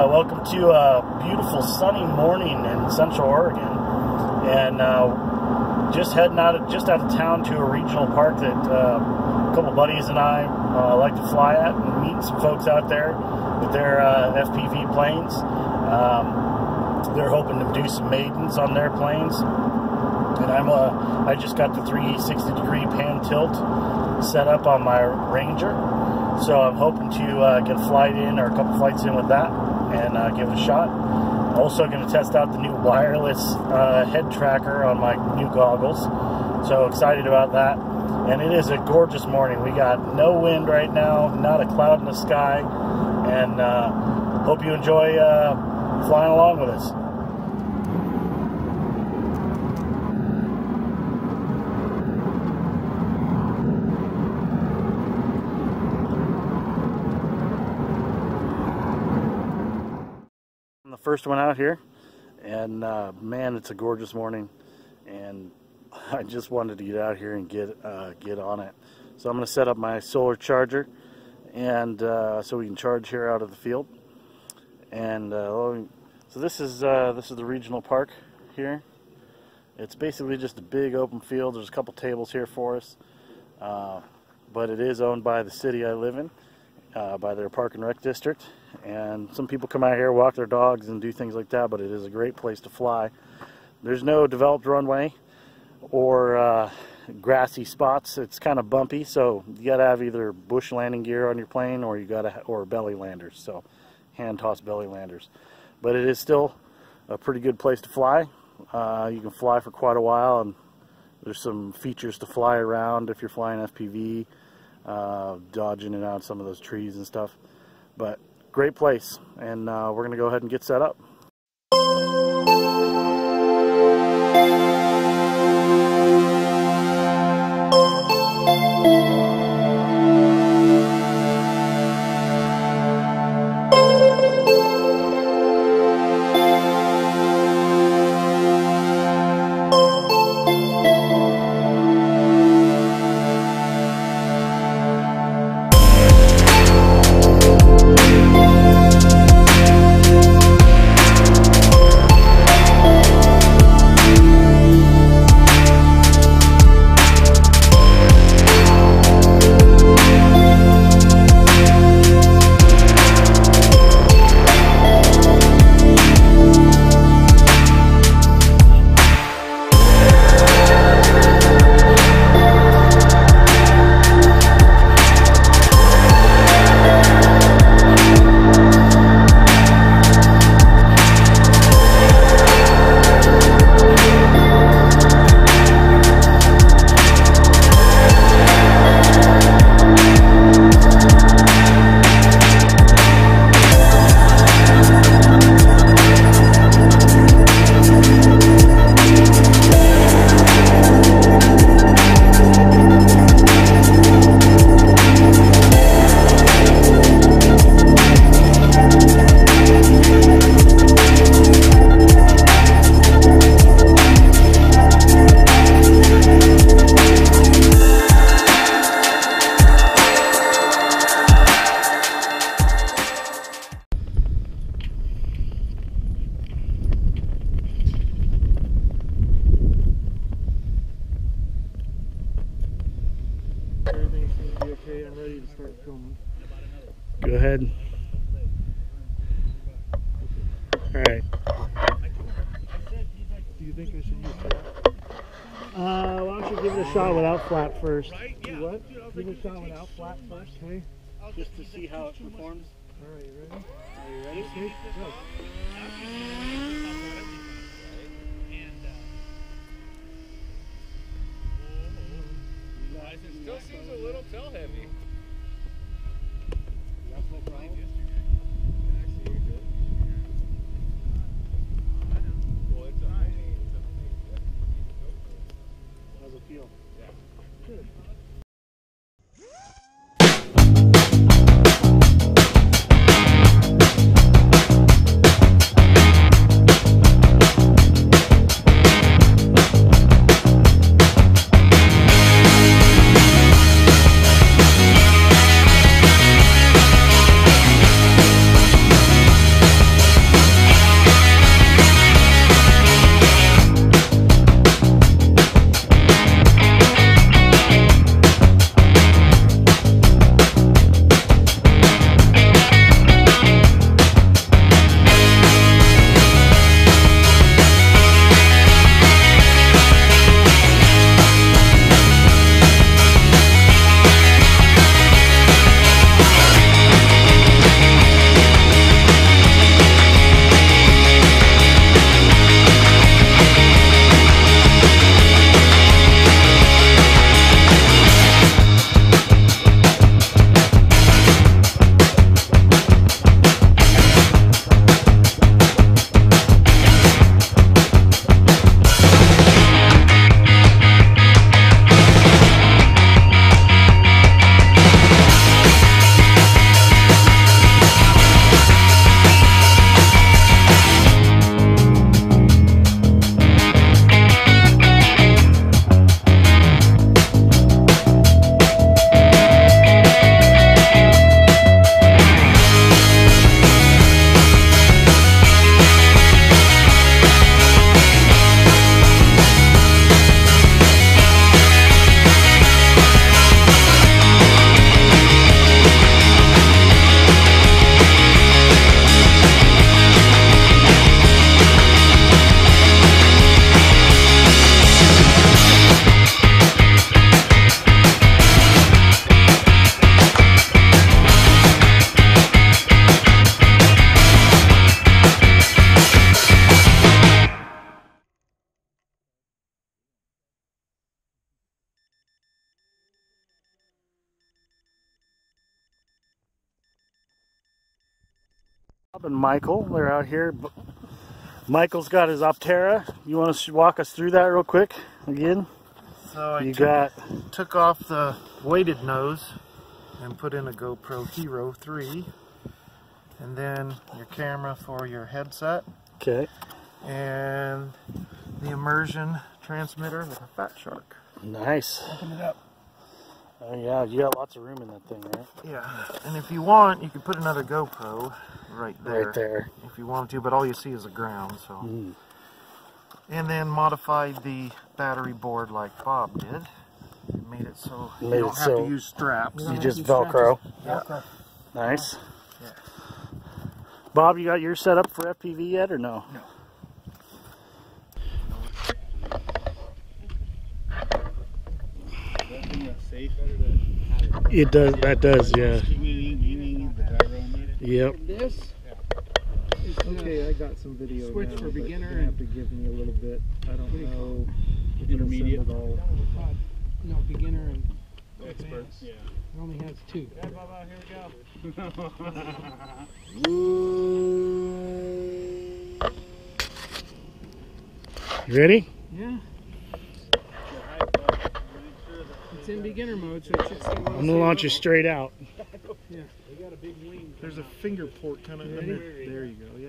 Welcome to a beautiful sunny morning in Central Oregon, and just out of town to a regional park that a couple buddies and I like to fly at and meet some folks out there with their FPV planes. They're hoping to do some maidens on their planes, and I just got the 360-degree pan tilt set up on my Ranger. So I'm hoping to get a flight in, or a couple flights in with that, and give it a shot. Also going to test out the new wireless head tracker on my new goggles. So excited about that. And it is a gorgeous morning. We got no wind right now, not a cloud in the sky, and hope you enjoy flying along with us. First one out here, and man, it's a gorgeous morning, and I just wanted to get out here and get on it. So I'm going to set up my solar charger, and so we can charge here out of the field. And so this is the regional park here. It's basically just a big open field. There's a couple tables here for us, but it is owned by the city I live in, by their park and rec district. And some people come out here, walk their dogs and do things like that, but it is a great place to fly. There's no developed runway or grassy spots. It's kind of bumpy, so you gotta have either bush landing gear on your plane, or or belly landers, so hand toss belly landers. But it is still a pretty good place to fly. You can fly for quite a while, and there's some features to fly around if you're flying FPV, dodging in and out some of those trees and stuff. But great place, and we're going to go ahead and get set up. Okay, I'm ready to start filming. Go ahead. Alright. Do you think I should use flap? Why don't you give it a shot without flap first? Do what? Give it a shot without flap first? Okay. Just to see how it performs. Alright, you ready? Are you ready? Okay, go. It still seems a little tail heavy. That's no problem. Well, it's a homemade And Michael, they're out here. Michael's got his Optera. You want to walk us through that real quick again? So I took off the weighted nose and put in a GoPro Hero 3, and then your camera for your headset. Okay. And the immersion transmitter with a fat shark. Nice. Open it up. Oh yeah, you got lots of room in that thing, right? Yeah, and if you want, you can put another GoPro right there. Right there. If you wanted to, but all you see is the ground, so. Mm. And then modified the battery board like Bob did. Made it so you don't have to use straps. You just Velcro. Yeah. Nice. Yeah. Bob, you got yours set up for FPV yet or no? No. It does. That does. Yeah. Yep. This Okay, I got some video. Switch now, for but beginner you're gonna have to give me a little bit. I don't know. If Intermediate. it'll send it all. no beginner and Experts. Yeah. it only has 2. Yeah, Bubba, here we go. You ready? Yeah. It's in beginner mode, so it should stay. I'm gonna launch it straight out. Yeah. They got a big wing. There's a finger port kind of You under. ready? There you go. Yeah.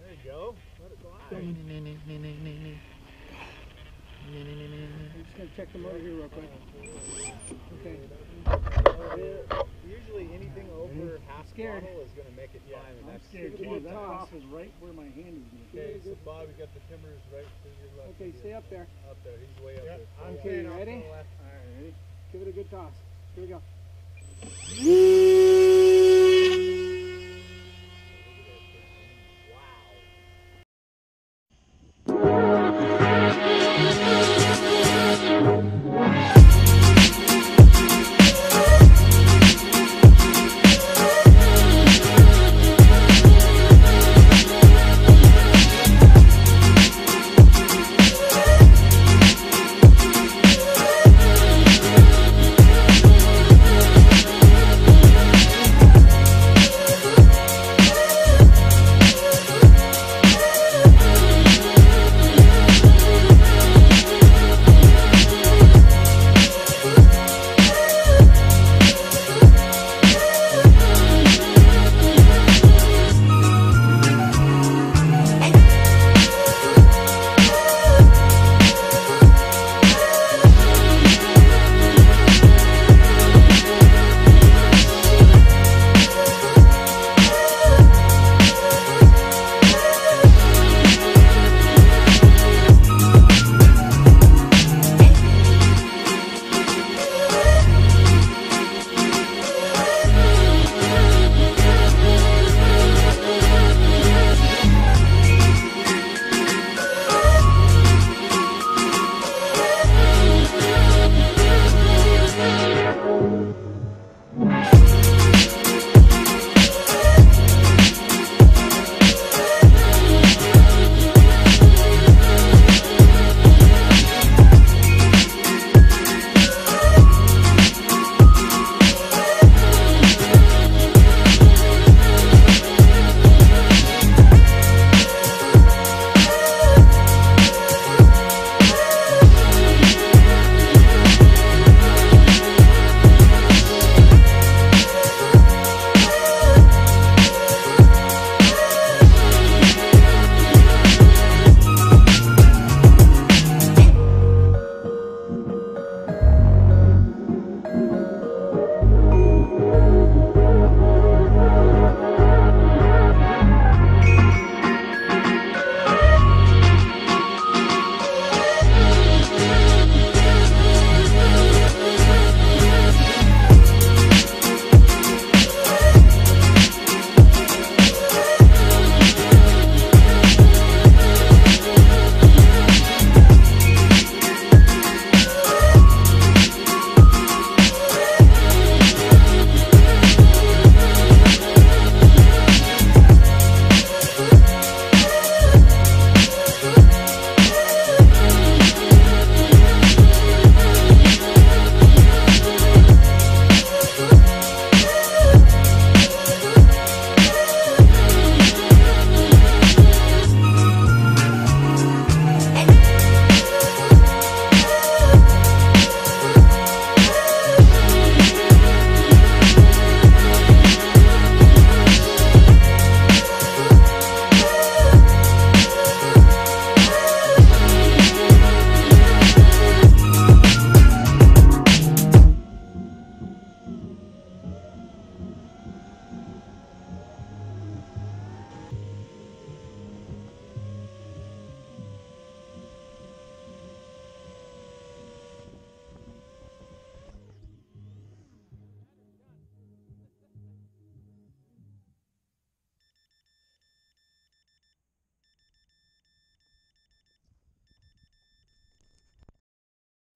There you go. Let it glide. I'm just gonna check the motor here real quick. Okay. Usually anything over half Scared. throttle is going to make it climb. And that's scared too. That toss is right where my hand is. Okay, so Bob, you got the timbers right to your left. Okay, stay up there. Up there. He's way up there. Okay, you Off to ready? the left. Alright, ready? Give it a good toss. Here we go.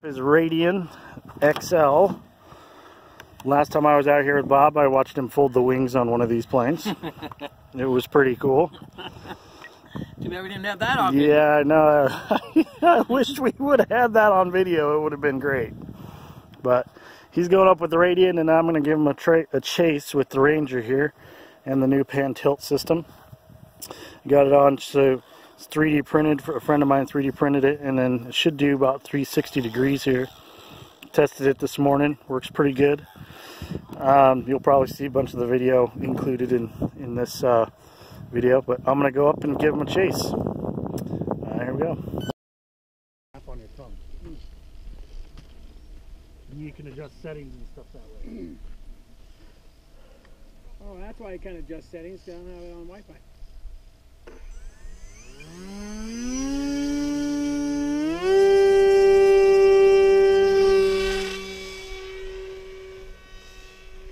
Is Radian XL. Last time I was out here with Bob, I watched him fold the wings on one of these planes. It was pretty cool. Too bad we didn't have that on video. Yeah, I know. I wish we would have had that on video. It would have been great. But he's going up with the Radian, and I'm going to give him a chase with the Ranger here and the new pan tilt system. Got it on, so it's 3D printed. A friend of mine 3D printed it, and then it should do about 360 degrees here. Tested it this morning. Works pretty good. You'll probably see a bunch of the video included in this video, but I'm going to go up and give him a chase. Here we go. Tap on your thumb. You can adjust settings and stuff that way. Oh, that's why I can adjust settings, because I don't have it on Wi-Fi.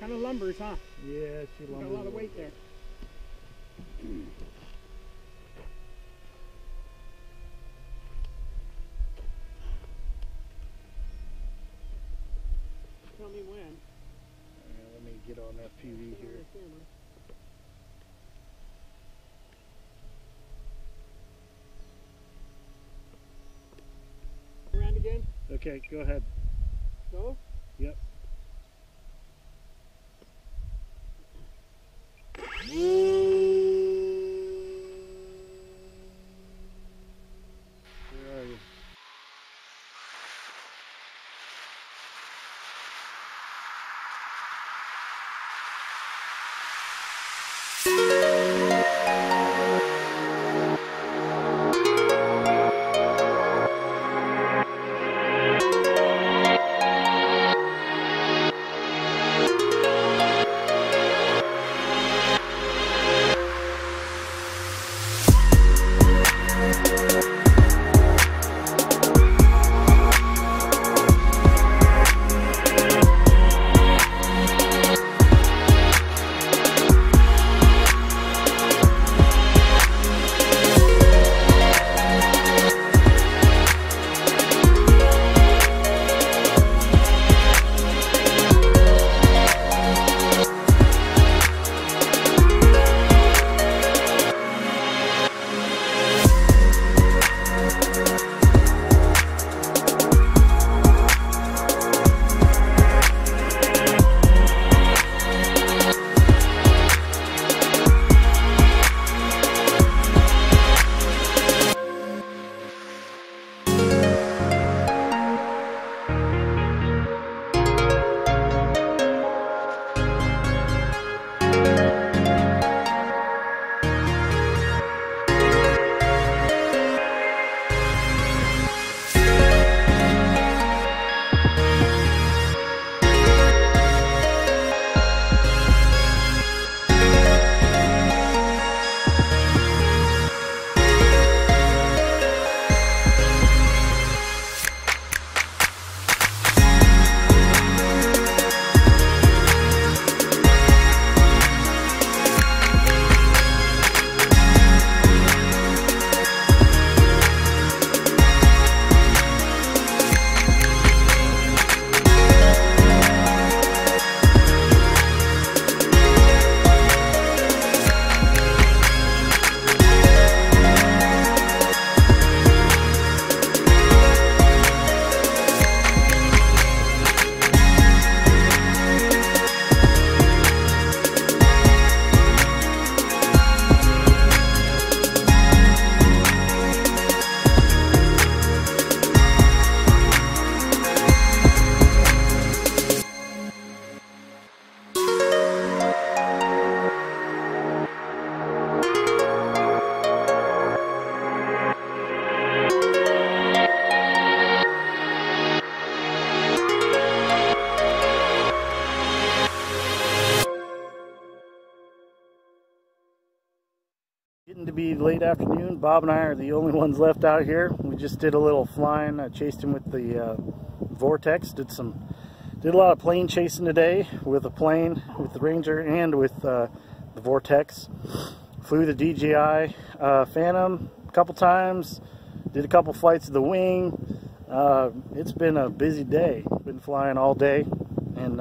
Kind of lumbers, huh? Yeah, she Got a lot of weight there. Tell me when. Let me get on FPV here. Around again? Okay, go ahead. Go? Yep. Where are you? Getting to be late afternoon. Bob and I are the only ones left out here. We just did a little flying. I chased him with the Vortex. Did a lot of plane chasing today with a plane, with the Ranger, and with the Vortex. Flew the DJI Phantom a couple times. Did a couple flights of the wing. It's been a busy day. Been flying all day and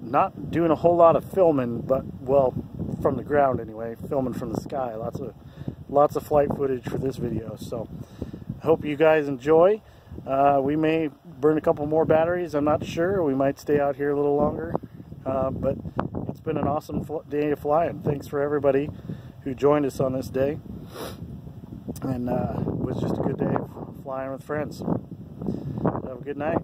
not doing a whole lot of filming, but well, from the ground anyway, filming from the sky. Lots of flight footage for this video. So I hope you guys enjoy. We may burn a couple more batteries, I'm not sure. We might stay out here a little longer, but it's been an awesome day of flying. Thanks for everybody who joined us on this day, and it was just a good day of flying with friends. Have a good night.